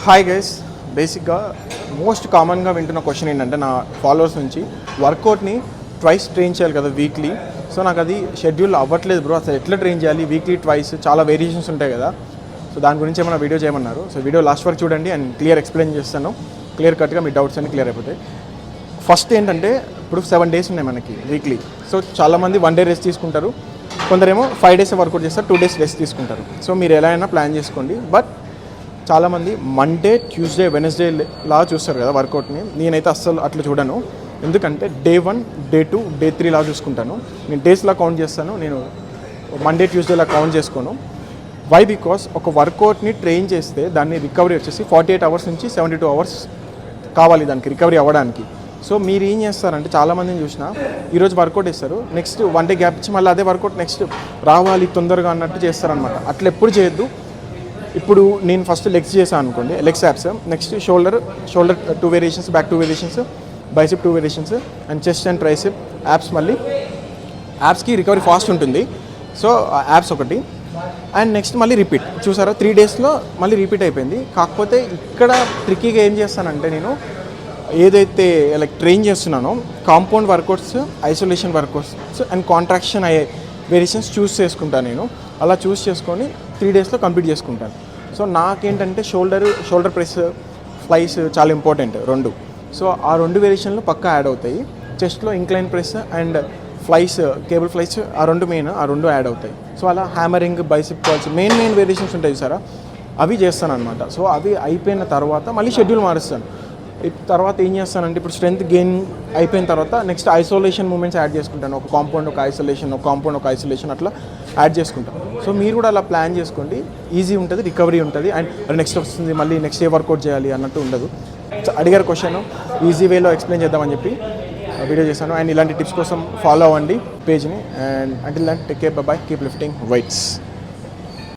Hi guys, బేసిక్గా most కామన్గా వింటున్న క్వశ్చన్ ఏంటంటే నా ఫాలోవర్స్ నుంచి వర్కౌట్ని ట్వైస్ ట్రైన్ చేయాలి కదా వీక్లీ. సో నాకు అది షెడ్యూల్ అవ్వట్లేదు బ్రో, అసలు ఎట్లా ట్రైన్ చేయాలి వీక్లీ ట్వైస్, చాలా వేరియేషన్స్ ఉంటాయి కదా. సో దాని గురించి ఏమైనా వీడియో చేయమన్నారు. సో వీడియో లాస్ట్ వరకు చూడండి అండ్ క్లియర్ ఎక్స్ప్లెయిన్ చేస్తాను. క్లియర్ కట్గా మీ డౌట్స్ అన్ని క్లియర్ అయిపోతాయి. ఫస్ట్ ఏంటంటే ఇప్పుడు 7 days ఉన్నాయి మనకి వీక్లీ. సో చాలామంది 1 day రెస్ట్ తీసుకుంటారు, కొందరేమో 5 days వర్కౌట్ చేస్తారు, 2 days రెస్ట్ తీసుకుంటారు. సో మీరు ఎలా అయినా ప్లాన్ చేసుకోండి. బట్ చాలామంది మండే, ట్యూస్డే, వెనస్డే లా చూస్తారు కదా వర్కౌట్ని. నేనైతే అస్సలు అట్లా చూడను. ఎందుకంటే Day 1, Day 2, Day 3 లా చూసుకుంటాను. నేను డేస్లా కౌంట్ చేస్తాను, నేను మండే, ట్యూస్డేలా కౌంట్ చేసుకోను. వై? బికాస్ ఒక వర్కౌట్ని ట్రైన్ చేస్తే దాన్ని రికవరీ వచ్చేసి 48 hours నుంచి 72 hours కావాలి దానికి రికవరీ అవ్వడానికి. సో మీరు ఏం చేస్తారంటే చాలామందిని చూసిన ఈరోజు వర్కౌట్ ఇస్తారు, నెక్స్ట్ 1 day గ్యాప్ ఇచ్చి మళ్ళీ అదే వర్కౌట్ నెక్స్ట్ రావాలి తొందరగా అన్నట్టు చేస్తారనమాట. అట్లా ఎప్పుడు చేయొద్దు. ఇప్పుడు నేను ఫస్ట్ లెగ్స్ చేశాను అనుకోండి, legs abs, next shoulder 2 variations, back 2 variations, bicep 2 variations and chest and tricep abs. మళ్ళీ యాప్స్కి రికవరీ ఫాస్ట్ ఉంటుంది. సో యాప్స్ ఒకటి అండ్ నెక్స్ట్ మళ్ళీ రిపీట్. చూసారా 3 daysలో మళ్ళీ రిపీట్ అయిపోయింది. కాకపోతే ఇక్కడ ట్రిక్కీగా ఏం చేస్తానంటే నేను ఏదైతే లైక్ ట్రైన్ చేస్తున్నానో compound workouts, isolation workouts and contraction అయ్యే వేరియేషన్స్ చూస్ చేసుకుంటాను. నేను అలా చూస్ చేసుకొని 3 daysలో కంప్లీట్ చేసుకుంటాను. సో నాకేంటంటే షోల్డర్ ప్రెస్, ఫ్లైస్ చాలా ఇంపార్టెంట్ 2. సో ఆ 2 వేరియేషన్లు పక్కా యాడ్ అవుతాయి. చెస్ట్లో incline press and flies, cable flies, ఆ 2 మెయిన్, ఆ 2 యాడ్ అవుతాయి. సో అలా hammering, bicep curls, main variations ఉంటాయి సారా, అవి చేస్తాను అనమాట. సో అవి అయిపోయిన తర్వాత మళ్ళీ షెడ్యూల్ మారుస్తాను. తర్వాత ఏం చేస్తానంటే ఇప్పుడు స్ట్రెంత్ గెయిన్ అయిపోయిన తర్వాత నెక్స్ట్ ఐసోలేషన్ మూమెంట్స్ యాడ్ చేసుకుంటాను. ఒక కాంపౌండ్, ఒక ఐసోలేషన్, ఒక కాంపౌండ్, ఒక ఐసోలేషన్ అట్లా యాడ్ చేసుకుంటాను. సో మీరు కూడా అలా ప్లాన్ చేసుకోండి, ఈజీ ఉంటుంది, రికవరీ ఉంటుంది అండ్ నెక్స్ట్ వస్తుంది మళ్ళీ నెక్స్ట్ డే వర్కౌట్ చేయాలి అన్నట్టు ఉండదు. అడిగారు క్వశ్చన్, ఈజీ వేలో ఎక్స్ప్లెయిన్ చేద్దామని చెప్పి వీడియో చేశాను. అండ్ ఇలాంటి టిప్స్ కోసం ఫాలో అవ్వండి పేజ్ని. And until then take care, bye, keep lifting weights.